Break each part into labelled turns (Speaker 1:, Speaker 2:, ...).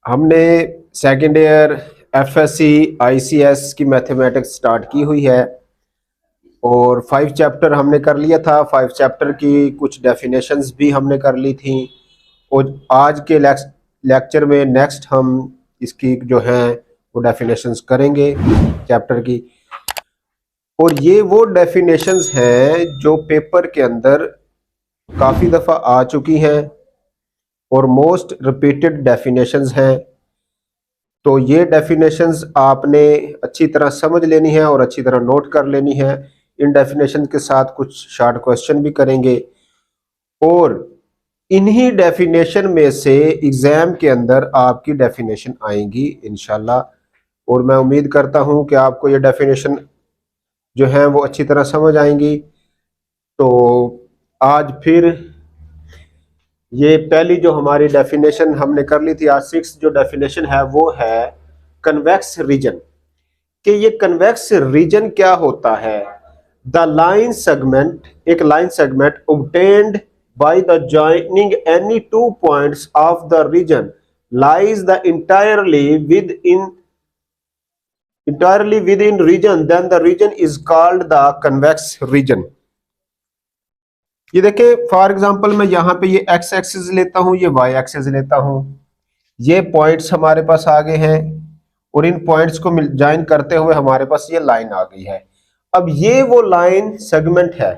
Speaker 1: हमने second year FSc ICS की mathematics start की हुई है और 5 चैप्टर हमने कर लिया था। 5 चैप्टर की कुछ डेफिनेशंस भी हमने कर ली थी और आज के लेक्चर में नेक्स्ट हम इसकी जो हैं वो डेफिनेशंस करेंगे चैप्टर की। और ये वो डेफिनेशंस हैं जो पेपर के अंदर काफ़ी दफ़ा आ चुकी हैं और मोस्ट रिपीटेड डेफिनेशंस हैं। तो ये डेफिनेशंस आपने अच्छी तरह समझ लेनी है और अच्छी तरह नोट कर लेनी है। इन डेफिनेशन के साथ कुछ शॉर्ट क्वेश्चन भी करेंगे और इन्हीं डेफिनेशन में से एग्जाम के अंदर आपकी डेफिनेशन आएंगी इंशाल्लाह। और मैं उम्मीद करता हूं कि आपको ये डेफिनेशन जो है वो अच्छी तरह समझ आएंगी। तो आज फिर ये पहली जो हमारी डेफिनेशन हमने कर ली थी, आज 6 जो डेफिनेशन है वो है कन्वेक्स रीजन। कि ये कन्वेक्स रीजन क्या होता है? द लाइन सेगमेंट, एक line segment obtained by the joining any 2 points of the region lies the entirely within region, then the region is called the convex region। ये देखिए for example मैं यहाँ पे ये एक्स एक्सिस लेता हूँ, ये वाई एक्सिस लेता हूँ, ये पॉइंट्स हमारे पास आ गए हैं और इन पॉइंट्स को ज्वाइन करते हुए हमारे पास ये लाइन आ गई है। अब ये वो लाइन सेगमेंट है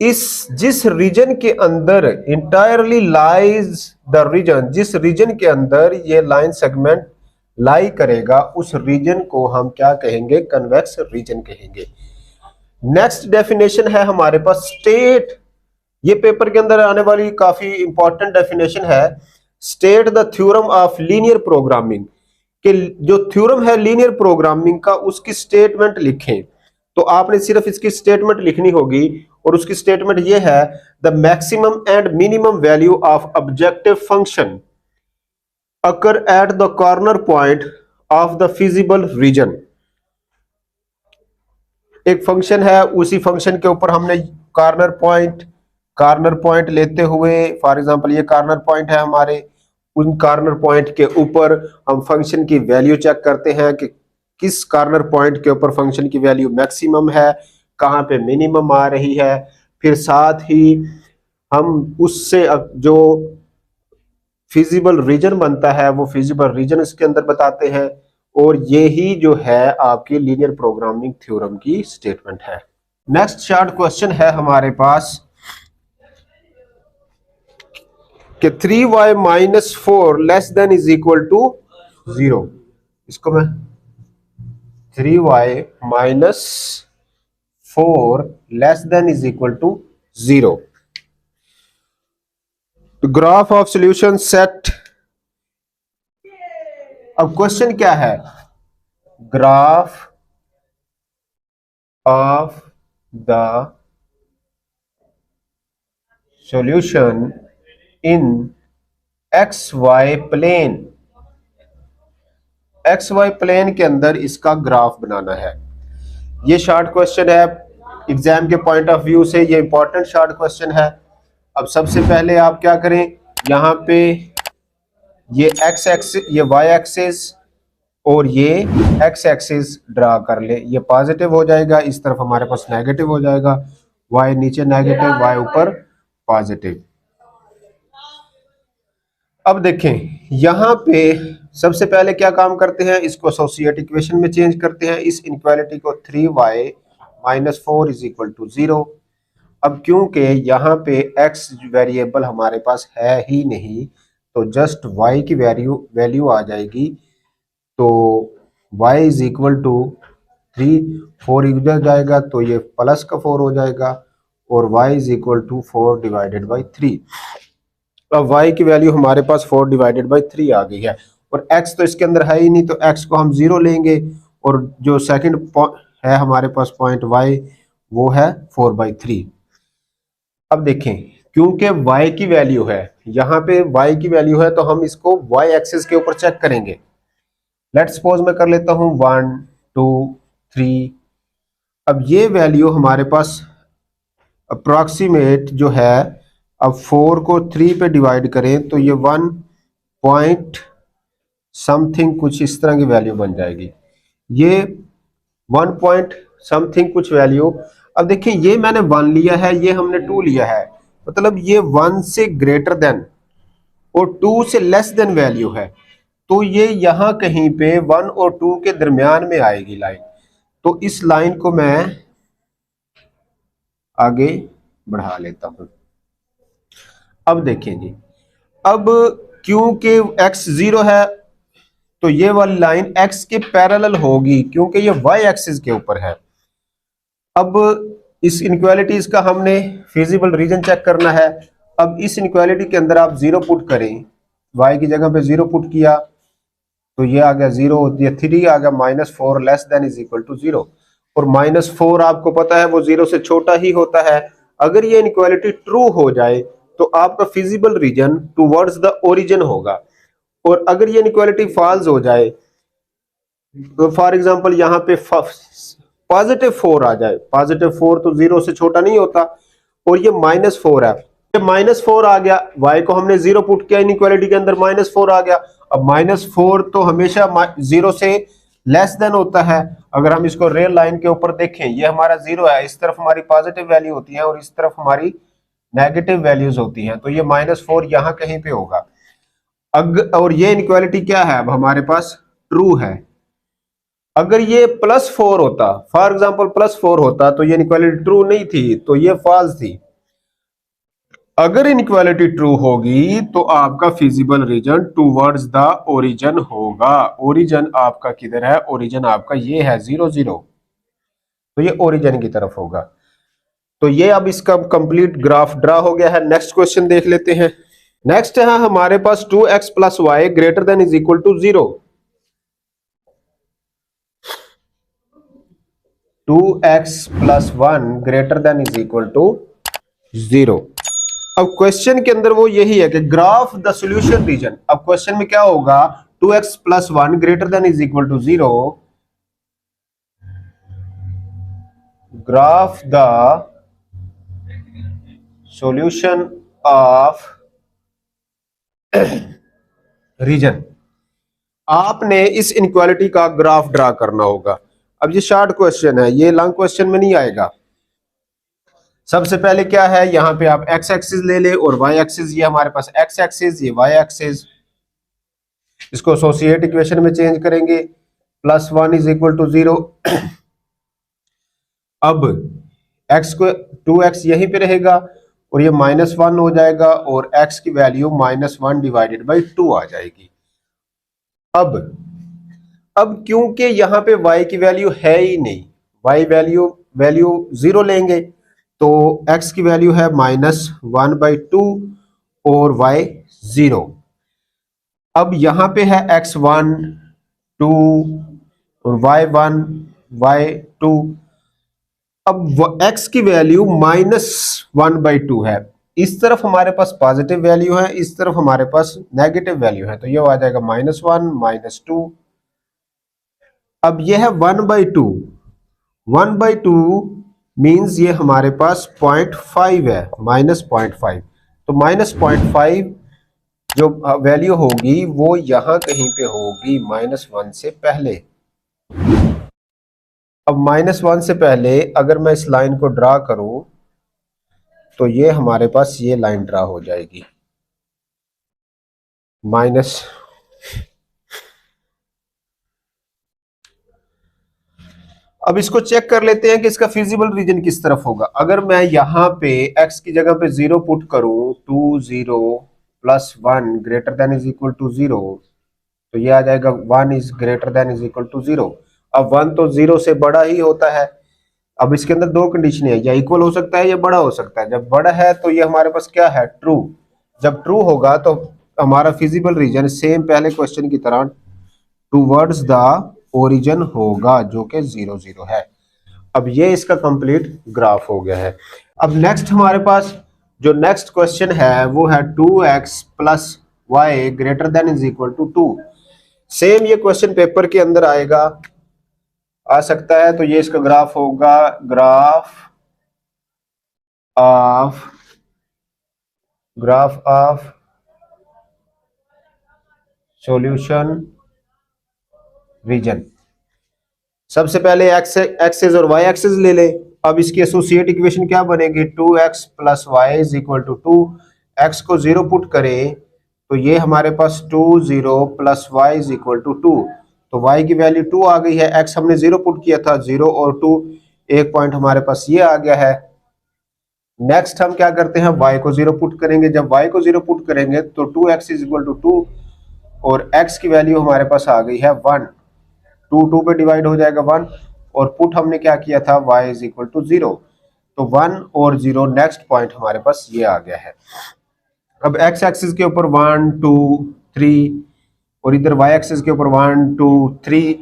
Speaker 1: इस जिस रीजन के अंदर इंटायरली लाइज द रीजन, जिस रीजन के अंदर ये लाइन सेगमेंट लाई करेगा उस रीजन को हम क्या कहेंगे? कन्वेक्स रीजन कहेंगे। नेक्स्ट डेफिनेशन है हमारे पास स्टेट। ये पेपर के अंदर आने वाली काफी इंपॉर्टेंट डेफिनेशन है। State the theorem of linear programming, कि जो थ्योरम है लीनियर प्रोग्रामिंग का उसकी स्टेटमेंट लिखें। तो आपने सिर्फ इसकी स्टेटमेंट लिखनी होगी और उसकी स्टेटमेंट ये है, the maximum and minimum value of objective function occur at the corner point of the feasible region. एक फंक्शन है, उसी फंक्शन के ऊपर हमने कॉर्नर पॉइंट लेते हुए, फॉर एग्जांपल ये कॉर्नर पॉइंट है हमारे, उन कॉर्नर पॉइंट के ऊपर हम फंक्शन की वैल्यू चेक करते हैं कि किस कॉर्नर पॉइंट के ऊपर फंक्शन की वैल्यू मैक्सिमम है, कहाँ पे मिनिमम आ रही है। फिर साथ ही हम उससे जो फिजिबल रीजन बनता है वो फिजिबल रीजन इसके अंदर बताते हैं। और यही जो है आपकी लीनियर प्रोग्रामिंग थ्योरम की स्टेटमेंट है। नेक्स्ट शॉर्ट क्वेश्चन है हमारे पास कि 3y minus 4 less than is equal to 0। इसको मैं 3y minus 4 less than is equal to 0। Graph of solution set. अब क्वेश्चन क्या है? Graph of the solution in X Y plane. X Y plane के अंदर इसका ग्राफ बनाना है। ये शॉर्ट क्वेश्चन है, एग्जाम के पॉइंट ऑफ व्यू से ये इंपॉर्टेंट शॉर्ट क्वेश्चन है। अब सबसे पहले आप क्या करें, यहाँ पे ये एक्स एक्सिस, ये वाई एक्सिस और ये एक्स एक्सिस ड्रा कर ले। ये पॉजिटिव हो जाएगा, इस तरफ हमारे पास नेगेटिव हो जाएगा। वाई नीचे नेगेटिव, वाई ऊपर पॉजिटिव। अब देखें यहाँ पे सबसे पहले क्या काम करते हैं, इसको एसोसिएट इक्वेशन में चेंज करते हैं। इस इनक्वालिटी को 3y minus 4 is equal to 0। अब क्योंकि यहाँ पे x वेरिएबल हमारे पास है ही नहीं तो जस्ट y की वैल्यू आ जाएगी। तो y इज इक्वल टू 3, 4 इधर जाएगा तो ये प्लस का 4 हो जाएगा और y is equal to 4 divided by 3। अब y की वैल्यू हमारे पास 4 डिवाइडेड बाई 3 आ गई है और x तो इसके अंदर है ही नहीं तो x को हम 0 लेंगे और जो सेकंड है हमारे पास पॉइंट y वो है 4/3। अब देखें क्योंकि y की वैल्यू है, यहाँ पे y की वैल्यू है तो हम इसको y एक्सिस के ऊपर चेक करेंगे। लेट्स सपोज मैं कर लेता हूँ 1 2 3। अब ये वैल्यू हमारे पास अप्रोक्सीमेट जो है, अब 4 को 3 पे डिवाइड करें तो ये 1 पॉइंट समथिंग कुछ इस तरह की वैल्यू बन जाएगी। ये 1 पॉइंट समथिंग कुछ वैल्यू। अब देखिए ये मैंने 1 लिया है, ये हमने 2 लिया है, मतलब ये 1 से ग्रेटर देन और 2 से लेस देन वैल्यू है, तो ये यहां कहीं पे 1 और 2 के दरमियान में आएगी लाइन। तो इस लाइन को मैं आगे बढ़ा लेता हूं। अब देखिए जी, अब क्योंकि x 0 है तो ये वाली लाइन x के पैरेलल होगी क्योंकि ये y एक्सिस के ऊपर है। अब इस इनक्वालिटीज का हमने फिजिबल रीजन चेक करना है। अब इस इनक्वालिटी के अंदर आप 0 पुट करें, y की जगह पे 0 पुट किया तो ये आ गया 0, ये 3 आ गया -4 less than is equal to 0, और -4 आपको पता है वो 0 से छोटा ही होता है। अगर ये इनक्वालिटी ट्रू हो जाए तो आपका feasible region towards the origin होगा, और अगर ये इनक्वालिटी फॉल्स हो जाए तो फॉर एग्जांपल यहाँ पे +4 आ जाए, +4 तो 0 से छोटा नहीं होता, और ये -4 है, ये -4 आ गया, y को हमने 0 पुट किया इनइक्वालिटी के अंदर, -4 आ गया। अब -4 तो हमेशा 0 से लेस देन होता है। अगर हम इसको रियल लाइन के ऊपर देखें, ये हमारा 0 है, इस तरफ हमारी पॉजिटिव वैल्यू होती है और इस तरफ हमारी नेगेटिव वैल्यूज होती हैं, तो ये -4 यहाँ कहीं पे होगा। और ये इनइक्वालिटी क्या है, अब हमारे पास ट्रू है। अगर ये +4 होता, फॉर एग्जाम्पल +4 होता, तो ये इनइक्वालिटी ट्रू नहीं थी, तो ये फॉल्स थी। अगर इनइक्वालिटी ट्रू होगी तो आपका feasible region towards the origin होगा। ओरिजिन आपका किधर है, ओरिजिन आपका ये है 0 0, तो ये ओरिजिन की तरफ होगा। तो ये अब इसका कंप्लीट ग्राफ ड्रा हो गया है। नेक्स्ट क्वेश्चन देख लेते हैं। नेक्स्ट है हमारे पास 2x + y greater than is equal to 0। 2x + 1 greater than is equal to 0। अब क्वेश्चन के अंदर वो यही है कि ग्राफ द सॉल्यूशन रीजन। अब क्वेश्चन में क्या होगा, 2x + 1 greater than is equal to 0, graph the solution of region. आपने इस इनक्वालिटी का ग्राफ ड्रा करना होगा। अब ये शॉर्ट क्वेश्चन है, ये लॉन्ग क्वेश्चन में नहीं आएगा। सबसे पहले क्या है, यहां पे आप x एक्सिस ले ले और y एक्सिस, ये हमारे पास x एक्सिस, ये y एक्सिस। इसको एसोसिएट इक्वेशन में चेंज करेंगे, +1 इज इक्वल टू 0। अब x को 2x यहीं पे रहेगा और ये -1 हो जाएगा और x की वैल्यू -1 डिवाइडेड बाई 2 आ जाएगी। अब क्योंकि यहाँ पे y की वैल्यू है ही नहीं, y वैल्यू 0 लेंगे तो x की वैल्यू है -1/2 और y 0। अब यहां पे है x1 2 और y1 y2। अब x की वैल्यू -1/2 है, इस तरफ हमारे पास पॉजिटिव वैल्यू है, इस तरफ हमारे पास नेगेटिव वैल्यू है, तो ये आ जाएगा -1 -2। अब ये है 1/2, 1/2 मींस ये हमारे पास 0.5 है, -0.5। तो -0.5 जो वैल्यू होगी वो यहां कहीं पे होगी -1 से पहले। अब -1 से पहले अगर मैं इस लाइन को ड्रा करूं तो ये हमारे पास ये लाइन ड्रा हो जाएगी माइनस। अब इसको चेक कर लेते हैं कि इसका फिजिबल रीजन किस तरफ होगा। अगर मैं यहां पे x की जगह पे 0 पुट करूं, 2 0 + 1 greater than is equal to 0, तो ये आ जाएगा 1 is greater than is equal to 0। अब 1 तो 0 से बड़ा ही होता है। अब इसके अंदर दो कंडीशन है, या इक्वल हो सकता है या बड़ा हो सकता है। जब बड़ा है तो ये हमारे पास क्या है, ट्रू। जब ट्रू होगा तो हमारा फिजिबल रीजन सेम पहले क्वेश्चन की तरह टूवर्ड्स द ओरिजिन होगा जो कि 0 0 है। अब ये इसका कंप्लीट ग्राफ हो गया है। अब नेक्स्ट हमारे पास जो नेक्स्ट क्वेश्चन है वो है 2x + y greater than is equal to 2। Same ये क्वेश्चन पेपर के अंदर आएगा, आ सकता है। तो ये इसका ग्राफ होगा, ग्राफ ऑफ सॉल्यूशन रीजन। सबसे पहले एक्स एक्सेस और वाई एक्सेस ले ले। अब इसकी एसोसिएट इक्वेशन क्या बनेगी, 2x plus y is equal to 2। X को 0 पुट करें तो ये हमारे पास 2 0 plus y is equal to 2। तो y की वैल्यू 2 आ गई है, x हमने 0 पुट किया था, 0 और 2, एक पॉइंट हमारे पास ये आ गया है। नेक्स्ट हम क्या करते हैं, y को 0 पुट करेंगे। जब y को 0 पुट करेंगे तो 2x इज इक्वल टू 2 और x की वैल्यू हमारे पास आ गई है 1। 2 2 पे डिवाइड हो जाएगा 1 और पुट हमने क्या किया था, y इज इक्वल टू 0। तो 1 और 0 नेक्स्ट पॉइंट हमारे पास ये आ गया है। अब x एक्सिस के ऊपर 1 2 3 और इधर y एक्सिस के ऊपर 1 2 3।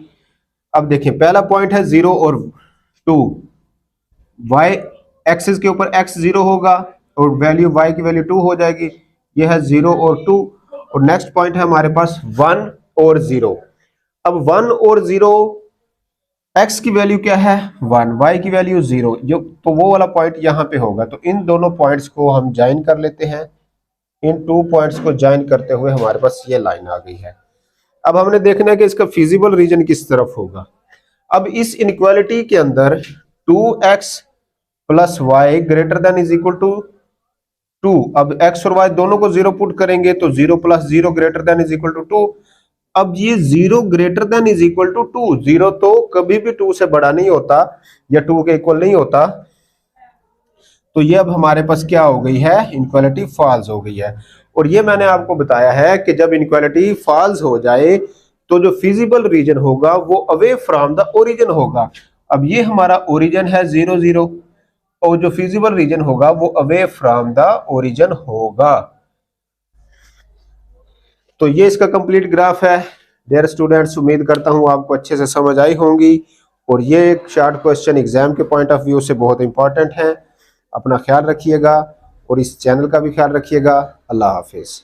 Speaker 1: अब देखें पहला पॉइंट है 0 और 2, y एक्सिस के ऊपर x 0 होगा और वैल्यू y की वैल्यू 2 हो जाएगी, ये है 0 और 2। और नेक्स्ट पॉइंट है हमारे पास 1 और 0। अब 1 और 0, x की वैल्यू क्या है 1, y की वैल्यू 0, जो तो वो वाला पॉइंट यहाँ पे होगा। तो इन दोनों पॉइंट्स को हम ज्वाइन कर लेते हैं। इन 2 पॉइंट्स को ज्वाइन करते हुए हमारे पास ये लाइन आ गई है। अब हमने देखना है कि इसका फिजिबल रीजन किस तरफ होगा। अब इस इनइक्वालिटी के अंदर 2x plus y greater than is equal to 2। अब x और y दोनों को 0 पुट करेंगे तो 0 plus 0 greater than is equal to 2। अब ये 0 greater than is equal to 2, 0 तो कभी भी 2 से बड़ा नहीं होता या 2 के इक्वल नहीं होता। तो ये अब हमारे पास क्या हो गई है, इनइक्वालिटी फॉल्स हो गई है। और ये मैंने आपको बताया है कि जब इनइक्वालिटी फॉल्स हो जाए तो जो फिजिबल रीजन होगा वो अवे फ्रॉम द ओरिजिन होगा। अब ये हमारा ओरिजिन है 0 0 और जो फिजिबल रीजन होगा वो अवे फ्रॉम द ओरिजिन होगा। तो ये इसका कंप्लीट ग्राफ है। डियर स्टूडेंट्स, उम्मीद करता हूं आपको अच्छे से समझ आई होंगी और ये एक शॉर्ट क्वेश्चन एग्जाम के पॉइंट ऑफ व्यू से बहुत इंपॉर्टेंट है। अपना ख्याल रखिएगा और इस चैनल का भी ख्याल रखिएगा। अल्लाह हाफिज।